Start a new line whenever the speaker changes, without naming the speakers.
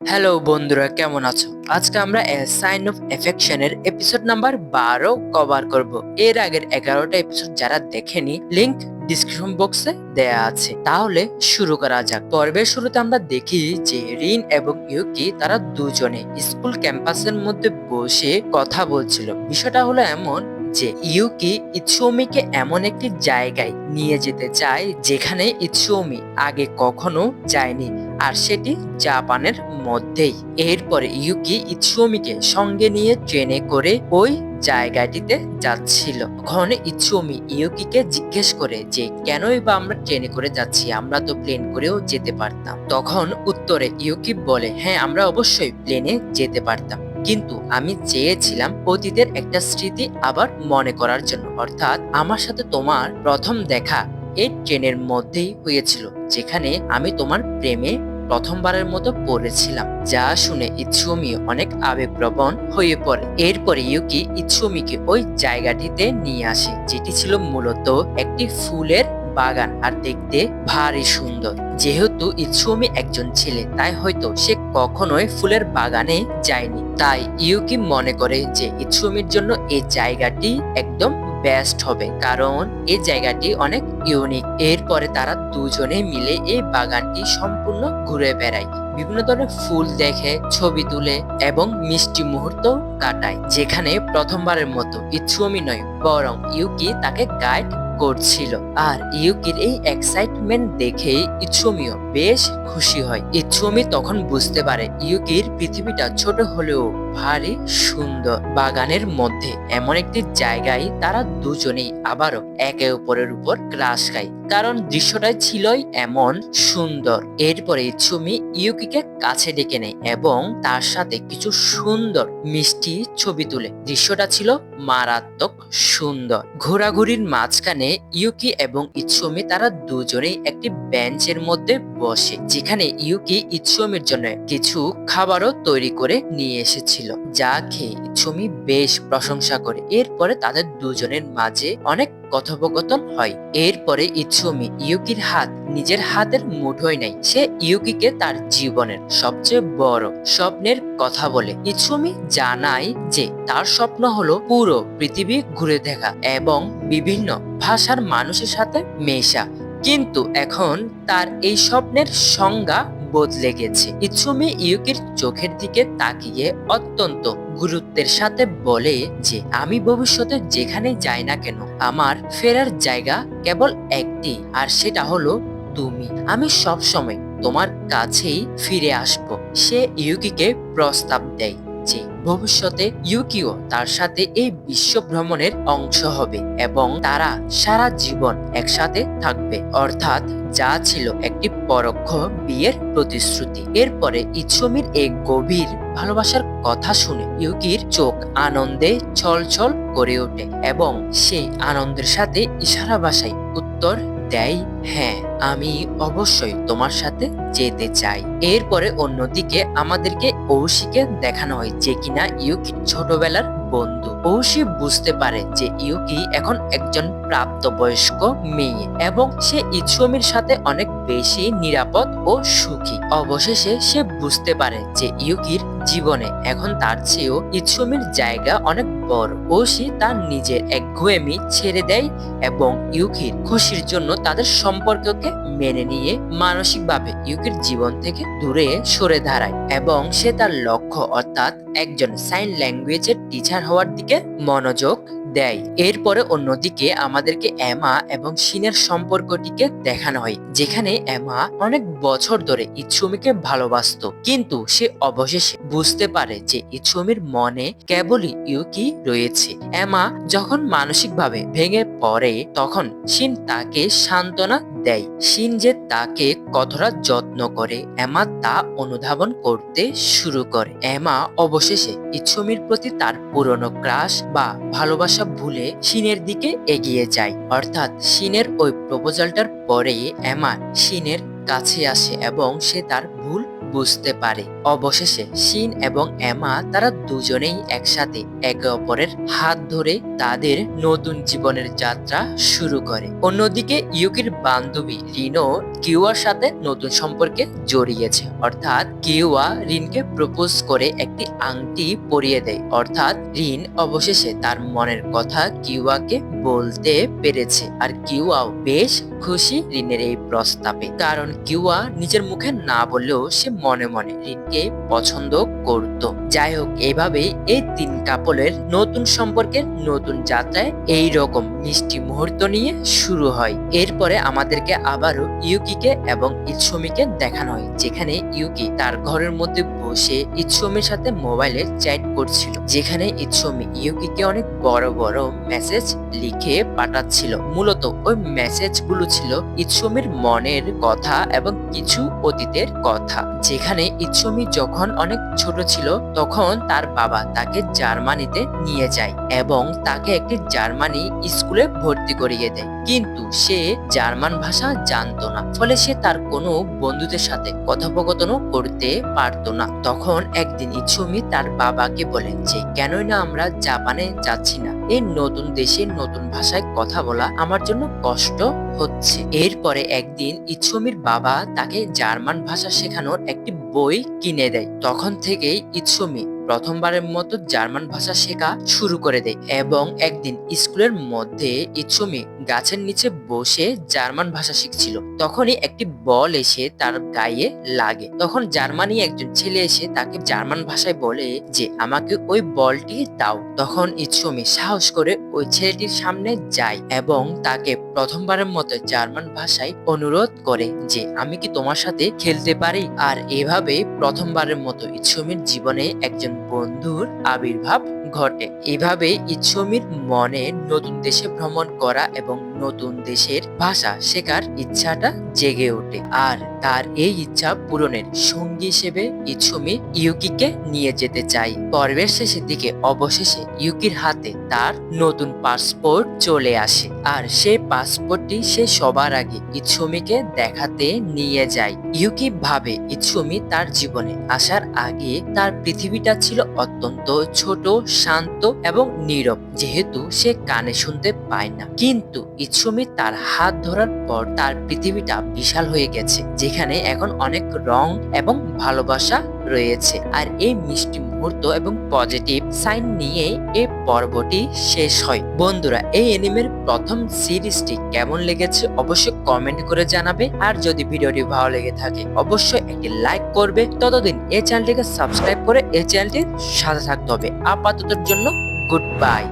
Hello বন্ধুরা, কেমন আছো? আজকে আমরা এ সাইন অফ এফেকশনের এপিসোড নাম্বার 12 কভার করব। এর আগের 11টা এপিসোড যারা দেখেনি, লিংক ডিসক্রিপশন বক্সে দেয়া আছে। তাহলে শুরু করা যাক। পর্বের শুরুতে আমরা দেখি যে রিন এবং ইউকি তারা দুজনে স্কুল ক্যাম্পাসের মধ্যে বসে কথা বলছিল। বিষয়টা হলো এমন যে ইউকি ইৎসুমিকে এমন একটি জায়গায় নিয়ে যেতে চায় যেখানে ইৎসুমি আগে কখনো যায়নি, আর সেটি জাপানের মধ্যেই। এরপরে ইউকি ইৎসুমিকে সঙ্গে নিয়ে ট্রেনে করে ওই জায়গাটিতে যাচ্ছিল। তখন ইৎসুমি ইউকিকে জিজ্ঞেস করে যে কেনই বা আমরা ট্রেনে করে যাচ্ছি, আমরা তো প্লেন করেও যেতে পারতাম। তখন উত্তরে ইউকি বলে, হ্যাঁ আমরা অবশ্যই প্লেনে যেতে পারতাম, কিন্তু আমি চেয়েছিলাম অতীতের একটা স্মৃতি আবার মনে করার জন্য। অর্থাৎ আমার সাথে তোমার প্রথম দেখা এই ট্রেনের মধ্যেই হয়েছিল, যেখানে আমি তোমার প্রেমে প্রথমবারের মতো পড়েছিলাম। যা শুনে ইৎসুমি অনেক আবেগপ্রবণ হয়ে পড়ে। এরপরে ইউকি ইৎসুমিকে ওই জায়গাটিতে নিয়ে আসে, যেটি ছিল মূলত একটি ফুলের বাগান আর দেখতে ভারী সুন্দর। যেহেতু ইৎসুমি একজন ছেলে, তাই হয়তো সে কখনোই ফুলের বাগানে যায়নি। তাই ইউকি মনে করে যে ইৎসুমির জন্য এই জায়গাটি একদম বেস্ট হবে, কারণ এই জায়গাটি অনেক ইউনিক। এরপরে তারা দুজনে মিলে এই বাগানটি সম্পূর্ণ ঘুরে বেড়ায়, বিভিন্ন ধরনের ফুল দেখে, ছবি তুলে এবং মিষ্টি মুহূর্ত কাটায়, যেখানে প্রথমবারের মতো ইৎসুমি নয় বরং ইউকি তাকে গাইড করছিল। আর ইউকির এই এক্সাইটমেন্ট দেখে ইৎসুমিও বেশ খুশি হয়। ইৎসুমি তখন বুঝতে পারে ইউকির পৃথিবীটা ছোট হলেও ভারী সুন্দর। বাগানের মধ্যে এমন একটি জায়গায় তারা দুজনেই আবারও একে অপরের উপর ক্রাশ খায়, কারণ দৃশ্যটাই ছিলই এমন সুন্দর। এরপরে ইৎসুমি ইউকিকে কাছে ডেকে নেয় এবং তার সাথে কিছু সুন্দর মিষ্টি ছবি তুলে। দৃশ্যটা ছিল মারাত্মক সুন্দর। ঘোরাঘুরির মাঝখানে ইউকি এবং ইৎসুমি তারা দুজনেই একটি বেঞ্চের মধ্যে বসে, যেখানে ইউকি ইৎসুমির জন্য কিছু খাবারও তৈরি করে নিয়ে এসেছিল, যা খেয়ে ইৎসুমি বেশ প্রশংসা করে। এরপরে তাদের দুজনের মাঝে অনেক কথোপকথন হয়। এরপরে ইৎসুমি ইউকির হাত নিজের হাতের মুঠোয় নেয়। সে ইউকিকে তার জীবনের সবচেয়ে বড় স্বপ্নের কথা বলে। ইৎসুমি জানায় যে তার স্বপ্ন হলো পুরো পৃথিবী ঘুরে দেখা এবং বিভিন্ন ভাষার মানুষের সাথে মেশা, কিন্তু এখন তার এই স্বপ্নের সংজ্ঞা বদলে গেছে। ইৎসুমি ইউকির চোখের দিকে তাকিয়ে অত্যন্ত গুরুত্বের সাথে বলে যে আমি ভবিষ্যতে যেখানে যাই না কেন, আমার ফেরার জায়গা কেবল একটি, আর সেটা হলো তুমি। আমি সব সময় তোমার কাছেই ফিরে আসব। সে ইউকিকে প্রস্তাব দেয় যে ভবিষ্যতে ইউকিও তার সাথে এই বিশ্ব ভ্রমণের অংশ হবে এবং তারা সারা জীবন একসাথে থাকবে। অর্থাৎ যা ছিল একটি পরোক্ষ বিয়ের প্রতিশ্রুতি। এরপরে ইৎসুমির এই গভীর ভালোবাসার কথা শুনে ইউকির চোখ আনন্দে ছলছল করে ওঠে এবং সে আনন্দের সাথে ইশারা ভাষায় উত্তর দেয়, হ্যাঁ আমি অবশ্যই তোমার সাথে যেতে চাই। এরপরে অন্যদিকে আমাদেরকে ঔশিকে দেখানো হয়, যে কিনা ইউকির ছোটবেলার বন্ধু। ঔশি বুঝতে পারে যে ইউকি এখন একজন প্রাপ্তবয়স্ক মেয়ে এবং সে ইৎসুমির সাথে অনেক বেশি নিরাপদ ও সুখী। অবশেষে সে বুঝতে পারে যে ইউকির জীবনে এখন তার চেয়েও ইৎসুমির জায়গা অনেক বড়। ঔশি তার নিজের একগুঁয়েমি ছেড়ে দেয় এবং ইউকির খুশির জন্য তাদের সম্পর্ককে মেনে নিয়ে মানসিকভাবে ইউকির জীবন থেকে দূরে সরে দাঁড়ায় এবং সে তার লক্ষ্য অর্থাৎ একজন সাইন ল্যাঙ্গুয়েজের টিচার হওয়ার দিকে মনোযোগ দেয়। এরপরে অন্যদিকে আমাদেরকে এমা এবং শিনের সম্পর্কটিকে দেখানো হয়, যেখানে এমা অনেক বছর ধরে ইৎসুমিকে ভালোবাসতো, কিন্তু সে অবশেষে বুঝতে পারে যে ইৎসুমির মনে কেবলই ইউকি রয়েছে। এমা যখন মানসিকভাবে ভেঙে পড়ে তখন শিন তাকে সান্ত্বনা দেয়। শিন যে তাকে কতটা যত্ন করে এমা তা অনুধাবন করতে শুরু করে। এমা অবশেষে ইৎসুমির প্রতি তার পুরনো ক্রাশ বা ভালোবাসা ভুলে শিনের দিকে এগিয়ে যায়। অর্থাৎ শিনের ওই প্রপোজালটার পরে এমা শিনের কাছে আসে এবং সে তার ভুল বুঝতে পারে। অবশেষে শিন এবং এমা তারা দুজনেই একসাথে একে অপরের হাত ধরে তাদের নতুন জীবনের যাত্রা শুরু করে। অন্যদিকে ইউকির বান্ধবী রিনও কিউয়ার সাথে নতুন সম্পর্কে জড়িয়েছে, অর্থাৎ কিউয়া রিনকে প্রপোজ করে একটি আংটি পরিয়ে দেয়, অর্থাৎ রিন অবশেষে তার মনের কথা কিউয়াকে বলতে পেরেছে। আর কিউয়াও বেশ খুশি রিনের এই প্রস্তাবে, কারণ কিউয়া নিজের মুখে না বললেও সে মনে মনে রিনকে পছন্দ করত। যাই হোক, এইভাবে এই তিন কাপলের নতুন সম্পর্কের নতুন যাত্রায় এই রকম মিষ্টি মুহূর্ত নিয়ে শুরু হয়। এরপরে আমাদেরকে আবারও ইউকিকে এবং ইৎসুমিকে দেখানো হয়, যেখানে ইউকি তার ঘরের মধ্যে বসে ইৎসুমির সাথে মোবাইলে চ্যাট করছিল, যেখানে ইৎসুমি ইউকিকে অনেক বড় বড় মেসেজ লিখে পাঠাচ্ছিল। মূলত ওই মেসেজগুলো ছিল ইৎসুমির মনের কথা এবং কিছু অতীতের কথা। যেখানে ইৎসুমি যখন অনেক ছোট ছিল তখন তার বাবা তাকে জার্মানিতে নিয়ে যায় এবং তাকে একটি জার্মানি স্কুলে ভর্তি করিয়ে দেয়, কিন্তু সে জার্মান ভাষা জানতো না, ফলে সে তার কোনো বন্ধুদের সাথে কথোপকথনও করতে পারতো না। তখন একদিন ইৎসুমি তার বাবাকে বলে যে কেনই না আমরা জাপানে যাচ্ছি না, এই নতুন দেশে নতুন ভাষায় কথা বলা আমার জন্য কষ্ট হচ্ছে। এরপরে একদিন ইৎসুমির বাবা তাকে জার্মান ভাষা শেখানোর একটি বই কিনে দেয়। তখন থেকেই ইৎসুমি প্রথমবারের মতো জার্মান ভাষা শেখা শুরু করে দেয় এবং একদিন স্কুলের মধ্যে ইৎসুমি গাছের নিচে বসে জার্মান ভাষা শিখছিল। তখনই একটি বল এসে তার গায়ে লাগে। তখন জার্মানি একজন ছেলে এসে তাকে জার্মান ভাষায় বলে যে আমাকে ওই বলটি দাও। তখন ইৎসুমি সাহস করে ওই ছেলেটির সামনে যায় এবং তাকে প্রথমবারের মতো জার্মান ভাষায় অনুরোধ করে যে আমি কি তোমার সাথে খেলতে পারি। আর এভাবে প্রথমবারের মতো ইৎসুমির জীবনে একজন বন্ধুর আবির্ভাব ঘটে। এভাবে ইৎসুমির মনে নতুন দেশে ভ্রমণ করা এবং নতুন দেশের ভাষা শেখার ইচ্ছাটা জেগে ওঠে। আর তার এই ইচ্ছা পূরণের সঙ্গী হিসেবে ইৎসুমি ইউকিকে নিয়ে যেতে চায়। পর্বের শেষের দিকে অবশেষে ইউকির হাতে তার নতুন পাসপোর্ট চলে আসে, আর সেই পাসপোর্টটি সে সবার আগে ইৎসুমিকে দেখাতে নিয়ে যায়। ইউকি ভাবে ইৎসুমি তার জীবনে আসার আগে তার পৃথিবীটা ছিল অত্যন্ত ছোট, শান্ত এবং নীরব, যেহেতু সে কানে শুনতে পায় না। কিন্তু ইৎসুমি তার হাত ধরার পর তার পৃথিবীটা বিশাল হয়ে গেছে, যেখানে এখন অনেক রং এবং ভালোবাসা রয়েছে। আর এই মিষ্টি মুহূর্ত এবং পজিটিভ সাইন নিয়ে এই পর্বটি শেষ হয়। বন্ধুরা, এই অ্যানিমের প্রথম সিরিজটি কেমন লেগেছে অবশ্যই কমেন্ট করে জানাবে। আর যদি ভিডিওটি ভালো লেগে থাকে অবশ্যই একটি লাইক করবে। ততদিন এই চ্যানেলটিকে সাবস্ক্রাইব করে এই চ্যানেলটির সাথে থাকতে হবে। আপাততের জন্য গুড বাই।